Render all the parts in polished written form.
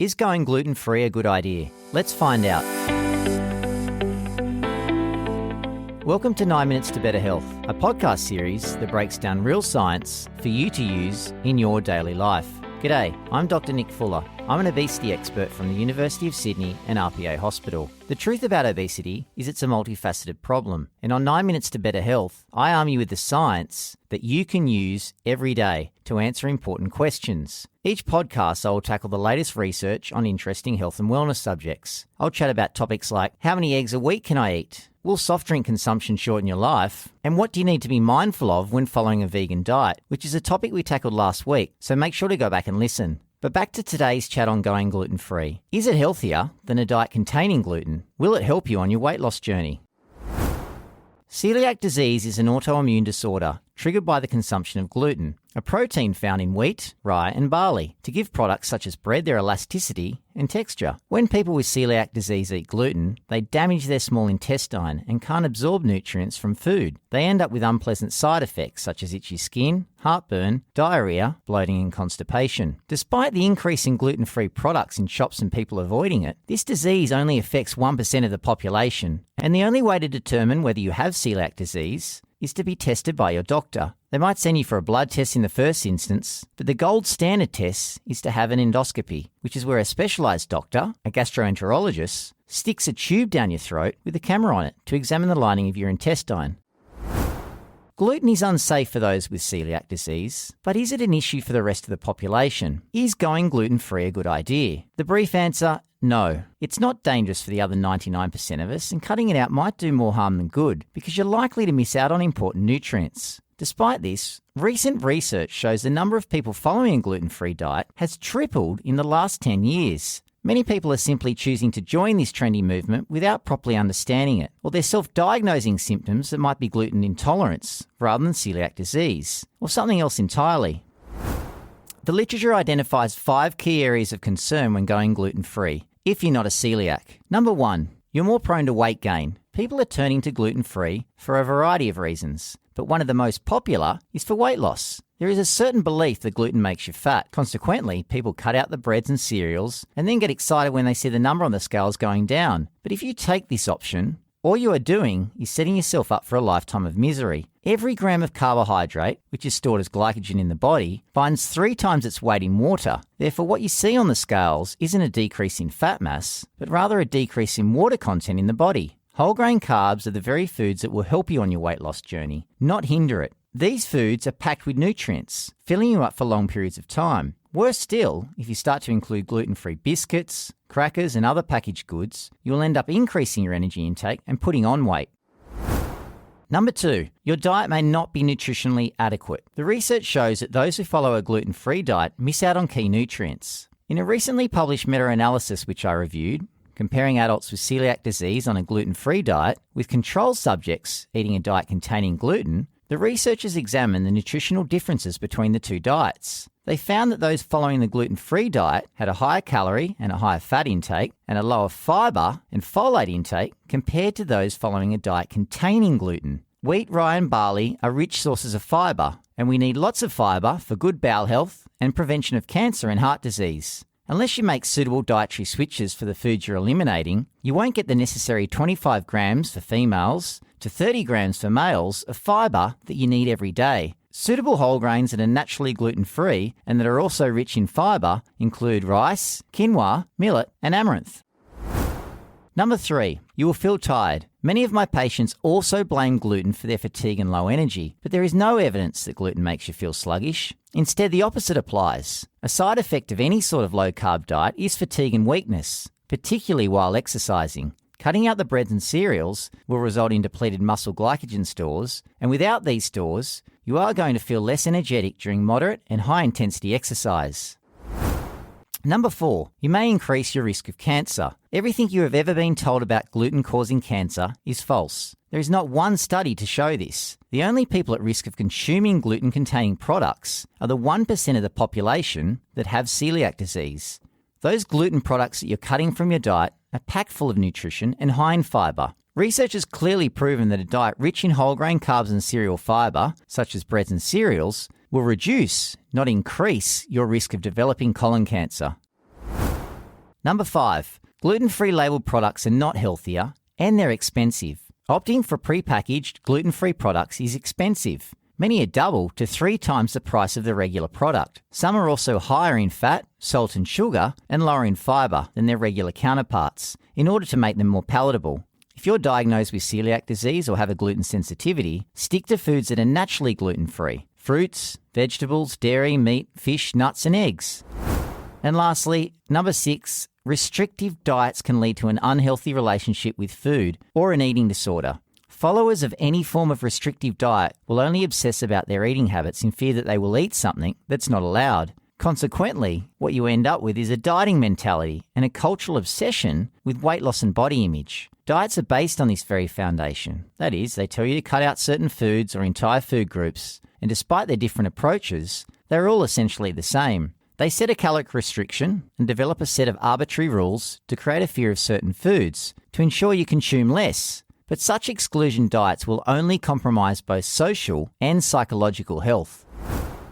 Is going gluten-free a good idea? Let's find out. Welcome to 9 Minutes to Better Health, a podcast series that breaks down real science for you to use in your daily life. G'day, I'm Dr. Nick Fuller. I'm an obesity expert from the University of Sydney and RPA Hospital. The truth about obesity is it's a multifaceted problem. And on 9 Minutes to Better Health, I arm you with the science that you can use every day to answer important questions. Each podcast, I will tackle the latest research on interesting health and wellness subjects. I'll chat about topics like how many eggs a week can I eat? Will soft drink consumption shorten your life? And what do you need to be mindful of when following a vegan diet, which is a topic we tackled last week, so make sure to go back and listen. But back to today's chat on going gluten-free. Is it healthier than a diet containing gluten? Will it help you on your weight loss journey? Celiac disease is an autoimmune disorder triggered by the consumption of gluten, a protein found in wheat, rye and barley, to give products such as bread their elasticity and texture. When people with celiac disease eat gluten, they damage their small intestine and can't absorb nutrients from food. They end up with unpleasant side effects such as itchy skin, heartburn, diarrhoea, bloating and constipation. Despite the increase in gluten-free products in shops and people avoiding it, this disease only affects 1% of the population, and the only way to determine whether you have celiac disease is to be tested by your doctor. They might send you for a blood test in the first instance, but the gold standard test is to have an endoscopy, which is where a specialised doctor, a gastroenterologist, sticks a tube down your throat with a camera on it to examine the lining of your intestine. Gluten is unsafe for those with celiac disease, but is it an issue for the rest of the population? Is going gluten-free a good idea? The brief answer, no. It's not dangerous for the other 99% of us, and cutting it out might do more harm than good, because you're likely to miss out on important nutrients. Despite this, recent research shows the number of people following a gluten-free diet has tripled in the last 10 years. Many people are simply choosing to join this trendy movement without properly understanding it, or they're self-diagnosing symptoms that might be gluten intolerance rather than celiac disease, or something else entirely. The literature identifies 5 key areas of concern when going gluten-free, if you're not a celiac. Number 1, you're more prone to weight gain. People are turning to gluten-free for a variety of reasons, but one of the most popular is for weight loss. There is a certain belief that gluten makes you fat. Consequently, people cut out the breads and cereals and then get excited when they see the number on the scales going down. But if you take this option, all you are doing is setting yourself up for a lifetime of misery. Every gram of carbohydrate, which is stored as glycogen in the body, binds 3 times its weight in water. Therefore, what you see on the scales isn't a decrease in fat mass, but rather a decrease in water content in the body. Whole grain carbs are the very foods that will help you on your weight loss journey, not hinder it. These foods are packed with nutrients, filling you up for long periods of time. Worse still, if you start to include gluten-free biscuits, crackers and other packaged goods, you'll end up increasing your energy intake and putting on weight. Number 2, your diet may not be nutritionally adequate. The research shows that those who follow a gluten-free diet miss out on key nutrients. In a recently published meta-analysis which I reviewed, comparing adults with celiac disease on a gluten-free diet with control subjects eating a diet containing gluten, the researchers examined the nutritional differences between the 2 diets. They found that those following the gluten-free diet had a higher calorie and a higher fat intake and a lower fibre and folate intake compared to those following a diet containing gluten. Wheat, rye and barley are rich sources of fibre, and we need lots of fibre for good bowel health and prevention of cancer and heart disease. Unless you make suitable dietary switches for the foods you're eliminating, you won't get the necessary 25 grams for females to 30 grams for males of fibre that you need every day. Suitable whole grains that are naturally gluten-free and that are also rich in fibre include rice, quinoa, millet and amaranth. Number 3, you will feel tired. Many of my patients also blame gluten for their fatigue and low energy, but there is no evidence that gluten makes you feel sluggish. Instead, the opposite applies. A side effect of any sort of low-carb diet is fatigue and weakness, particularly while exercising. Cutting out the breads and cereals will result in depleted muscle glycogen stores, and without these stores, you are going to feel less energetic during moderate and high-intensity exercise. Number 4, you may increase your risk of cancer. Everything you have ever been told about gluten causing cancer is false. There is not one study to show this. The only people at risk of consuming gluten-containing products are the 1% of the population that have celiac disease. Those gluten products that you're cutting from your diet are packed full of nutrition and high in fibre. Research has clearly proven that a diet rich in whole grain carbs and cereal fibre, such as breads and cereals, will reduce, not increase, your risk of developing colon cancer. Number 5. Gluten-free labelled products are not healthier and they're expensive. Opting for prepackaged gluten-free products is expensive. Many are double to 3 times the price of the regular product. Some are also higher in fat, salt and sugar, and lower in fibre than their regular counterparts, in order to make them more palatable. If you're diagnosed with celiac disease or have a gluten sensitivity, stick to foods that are naturally gluten-free. Fruits, vegetables, dairy, meat, fish, nuts and eggs. And lastly, number 6, restrictive diets can lead to an unhealthy relationship with food or an eating disorder. Followers of any form of restrictive diet will only obsess about their eating habits in fear that they will eat something that's not allowed. Consequently, what you end up with is a dieting mentality and a cultural obsession with weight loss and body image. Diets are based on this very foundation. That is, they tell you to cut out certain foods or entire food groups, and despite their different approaches, they're all essentially the same. They set a caloric restriction and develop a set of arbitrary rules to create a fear of certain foods to ensure you consume less. But such exclusion diets will only compromise both social and psychological health.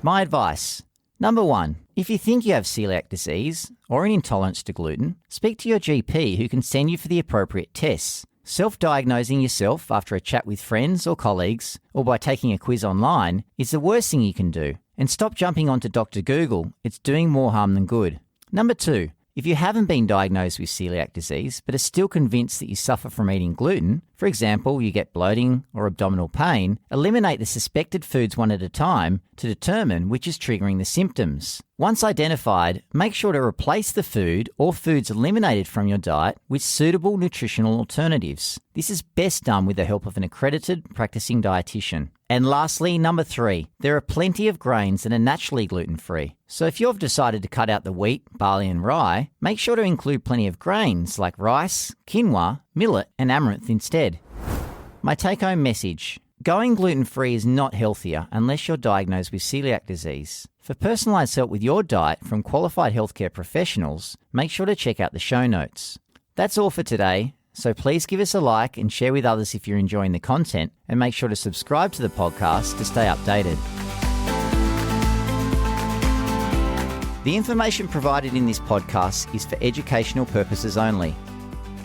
My advice. Number 1, if you think you have celiac disease or an intolerance to gluten, speak to your GP who can send you for the appropriate tests. Self-diagnosing yourself after a chat with friends or colleagues or by taking a quiz online is the worst thing you can do. And stop jumping onto Dr. Google. It's doing more harm than good. Number 2, if you haven't been diagnosed with celiac disease but are still convinced that you suffer from eating gluten, for example, you get bloating or abdominal pain, eliminate the suspected foods one at a time to determine which is triggering the symptoms. Once identified, make sure to replace the food or foods eliminated from your diet with suitable nutritional alternatives. This is best done with the help of an accredited practicing dietitian. And lastly, number 3, there are plenty of grains that are naturally gluten-free. So if you've decided to cut out the wheat, barley and rye, make sure to include plenty of grains like rice, quinoa, millet and amaranth instead. My take-home message. Going gluten-free is not healthier unless you're diagnosed with celiac disease. For personalised help with your diet from qualified healthcare professionals, make sure to check out the show notes. That's all for today. So please give us a like and share with others if you're enjoying the content, and make sure to subscribe to the podcast to stay updated. The information provided in this podcast is for educational purposes only.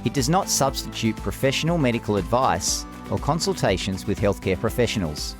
It does not substitute professional medical advice or consultations with healthcare professionals.